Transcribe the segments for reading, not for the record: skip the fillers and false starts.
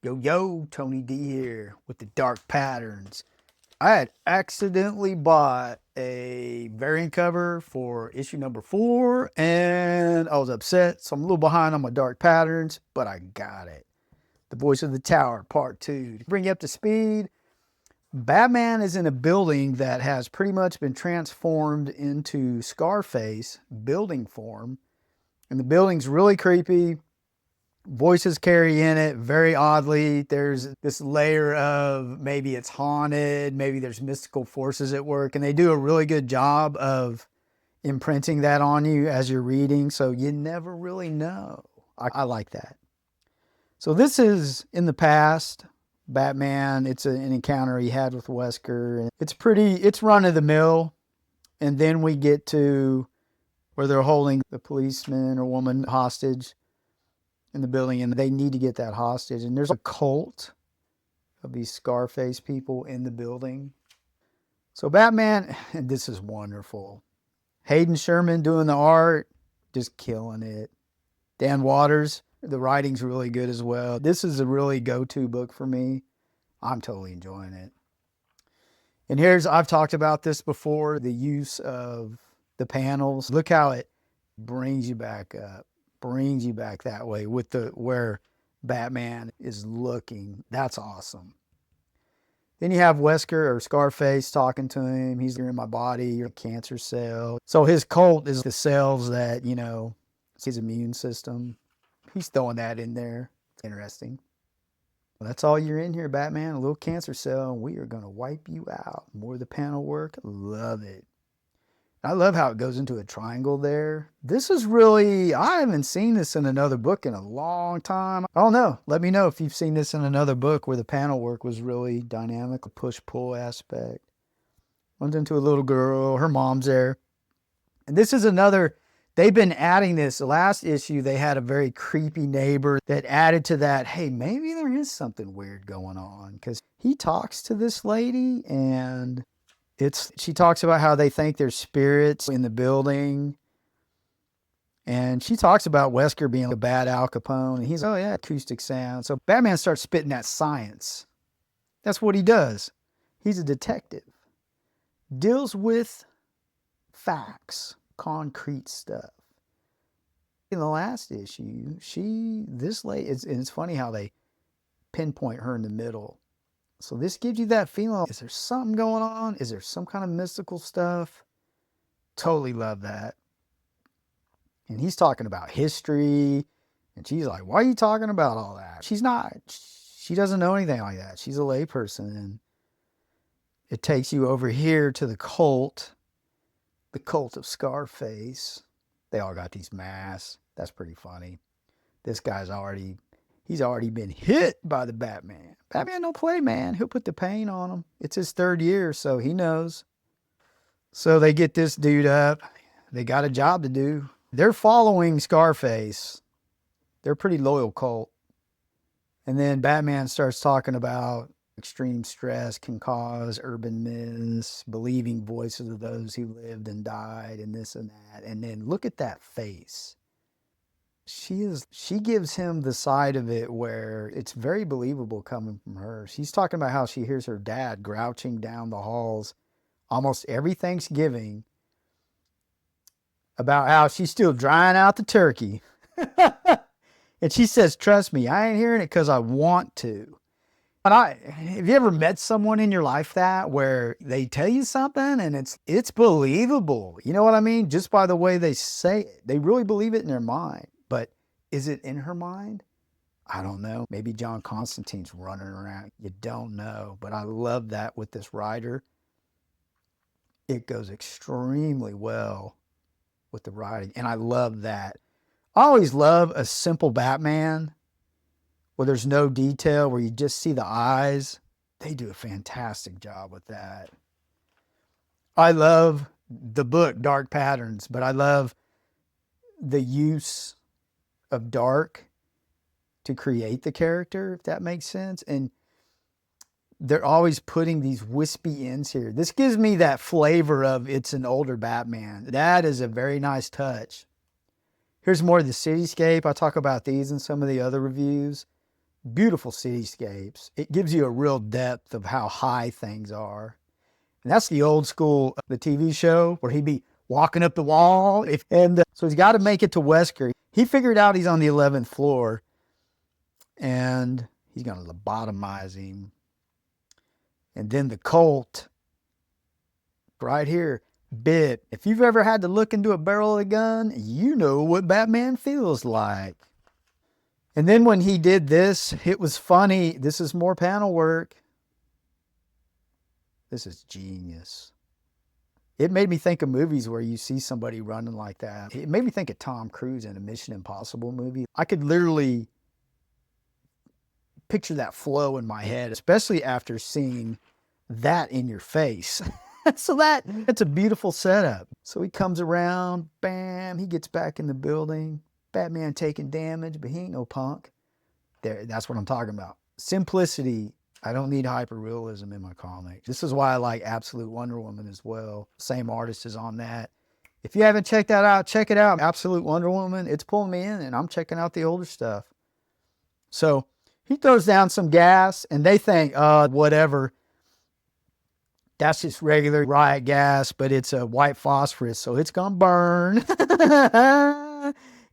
Yo, Tony D here with the Dark Patterns. I had accidentally bought a variant cover for issue number 4, and I was upset, so I'm a little behind on my Dark Patterns, but I got it. The Voice of the Tower, Part 2. To bring you up to speed, Batman is in a building that has pretty much been transformed into Scarface building form, and the building's really creepy. Voices carry in it very oddly. There's this layer of maybe it's haunted, maybe there's mystical forces at work, and they do a really good job of imprinting that on you as you're reading, so you never really know. I like that. So this is in the past. Batman, it's an encounter he had with Wesker. It's run of the mill, and then we get to where they're holding the policeman or woman hostage in the building, and they need to get that hostage. And there's a cult of these Scarface people in the building. So Batman, and this is wonderful. Hayden Sherman doing the art, just killing it. Dan Waters, the writing's really good as well. This is a really go-to book for me. I'm totally enjoying it. And I've talked about this before, the use of the panels. Look how it brings you back up. Brings you back that way with where Batman is looking. That's awesome. Then you have Wesker or Scarface talking to him. He's in my body, your cancer cell. So his cult is the cells that, it's his immune system. He's throwing that in there. Interesting. Well, that's all you're in here, Batman. A little cancer cell, and we are going to wipe you out. More of the panel work. Love it. I love how it goes into a triangle there. This is really, I haven't seen this in another book in a long time. I don't know. Let me know if you've seen this in another book where the panel work was really dynamic, a push-pull aspect. Runs into a little girl, her mom's there. And this is another, they've been adding this. The last issue, they had a very creepy neighbor that added to that, hey, maybe there is something weird going on. Because he talks to this lady, and she talks about how they think there's spirits in the building. And she talks about Wesker being a bad Al Capone. And he's, oh yeah, acoustic sound. So Batman starts spitting that science. That's what he does. He's a detective. Deals with facts, concrete stuff. In the last issue, this lady, it's funny how they pinpoint her in the middle. So this gives you that feeling, is there something going on? Is there some kind of mystical stuff? Totally love that. And he's talking about history, and she's like, why are you talking about all that? She doesn't know anything like that. She's a layperson, and it takes you over here to the cult of Scarface. They all got these masks. That's pretty funny. This guy's he's already been hit by the Batman. Batman don't play, man. He'll put the pain on him. It's his 3rd year, so he knows. So they get this dude up. They got a job to do. They're following Scarface. They're a pretty loyal cult. And then Batman starts talking about extreme stress can cause urban myths, believing voices of those who lived and died, and this and that. And then look at that face. She gives him the side of it where it's very believable coming from her. She's talking about how she hears her dad grouching down the halls almost every Thanksgiving about how she's still drying out the turkey. And she says, trust me, I ain't hearing it because I want to. Have you ever met someone in your life that where they tell you something and it's believable? You know what I mean? Just by the way they say it. They really believe it in their mind. But is it in her mind? I don't know. Maybe John Constantine's running around. You don't know. But I love that with this writer. It goes extremely well with the writing. And I love that. I always love a simple Batman where there's no detail, where you just see the eyes. They do a fantastic job with that. I love the book, Dark Patterns, but I love the use of dark to create the character, if that makes sense. And they're always putting these wispy ends here. This gives me that flavor of it's an older Batman. That is a very nice touch. Here's more of the cityscape. I talk about these in some of the other reviews. Beautiful cityscapes. It gives you a real depth of how high things are. And that's the old school, the TV show where he'd be walking up the wall. So he's got to make it to Wesker. He figured out he's on the 11th floor and he's going to lobotomize him. And then the Colt, right here, bit. If you've ever had to look into a barrel of a gun, you know what Batman feels like. And then when he did this, it was funny. This is more panel work. This is genius. It made me think of movies where you see somebody running like that. It made me think of Tom Cruise in a Mission Impossible movie. I could literally picture that flow in my head, especially after seeing that in your face. So that's a beautiful setup. So he comes around, bam, he gets back in the building. Batman taking damage, but he ain't no punk. That's what I'm talking about. Simplicity. I don't need hyper-realism in my comic. This is why I like Absolute Wonder Woman as well. Same artist is on that. If you haven't checked that out, check it out. Absolute Wonder Woman. It's pulling me in, and I'm checking out the older stuff. So he throws down some gas, and they think, whatever. That's just regular riot gas, but it's a white phosphorus, so it's going to burn.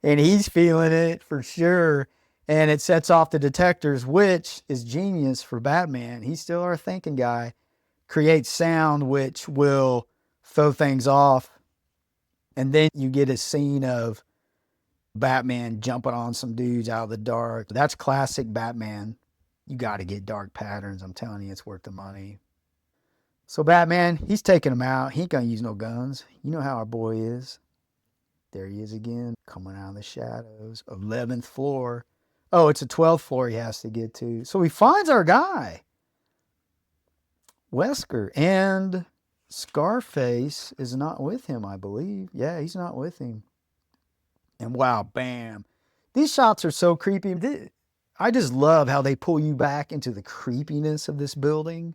And he's feeling it for sure. And it sets off the detectors, which is genius for Batman. He's still our thinking guy. Creates sound, which will throw things off. And then you get a scene of Batman jumping on some dudes out of the dark. That's classic Batman. You got to get dark patterns. I'm telling you, it's worth the money. So Batman, he's taking them out. He ain't going to use no guns. You know how our boy is. There he is again, coming out of the shadows. 11th floor. Oh, it's a 12th floor he has to get to. So he finds our guy, Wesker. And Scarface is not with him, I believe. Yeah, he's not with him. And wow, bam. These shots are so creepy. I just love how they pull you back into the creepiness of this building.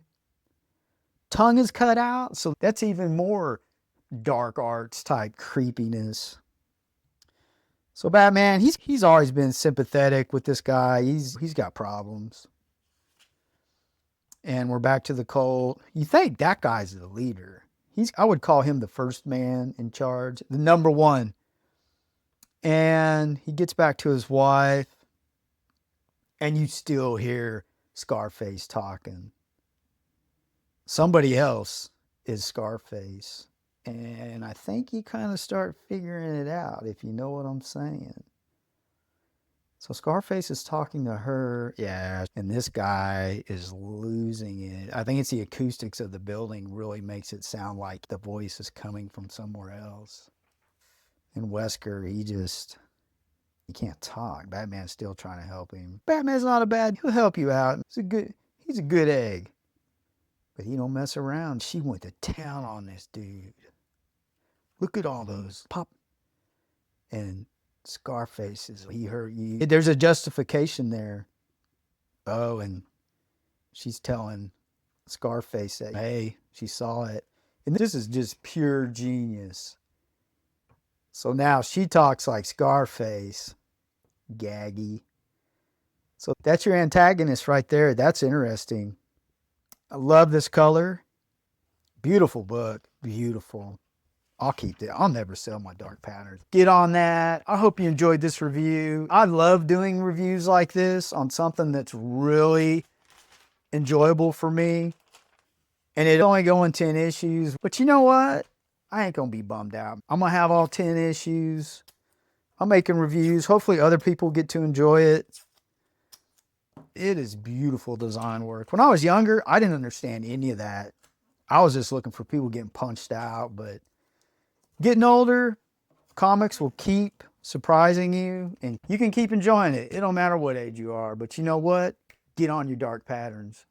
Tongue is cut out, so that's even more dark arts type creepiness. So Batman, he's always been sympathetic with this guy. He's got problems. And we're back to the Colt. You think that guy's the leader. I would call him the first man in charge, the number one. And he gets back to his wife, and you still hear Scarface talking. Somebody else is Scarface. And I think you kind of start figuring it out, if you know what I'm saying. So Scarface is talking to her. Yeah, and this guy is losing it. I think it's the acoustics of the building really makes it sound like the voice is coming from somewhere else. And Wesker, he can't talk. Batman's still trying to help him. Batman's not a bad, he'll help you out. He's a good egg. But he don't mess around. She went to town on this dude. Look at all those pop. And Scarface he hurt you. There's a justification there. Oh, and she's telling Scarface that, hey, she saw it. And this is just pure genius. So now she talks like Scarface. Gaggy. So that's your antagonist right there. That's interesting. I love this color. Beautiful book. Beautiful. I'll keep it. I'll never sell my dark patterns. Get on that. I hope you enjoyed this review. I love doing reviews like this on something that's really enjoyable for me. And it's only going 10 issues. But you know what? I ain't going to be bummed out. I'm going to have all 10 issues. I'm making reviews. Hopefully other people get to enjoy it. It is beautiful design work. When I was younger, I didn't understand any of that. I was just looking for people getting punched out, but getting older, comics will keep surprising you, and you can keep enjoying it. It don't matter what age you are, but you know what? Get on your dark patterns.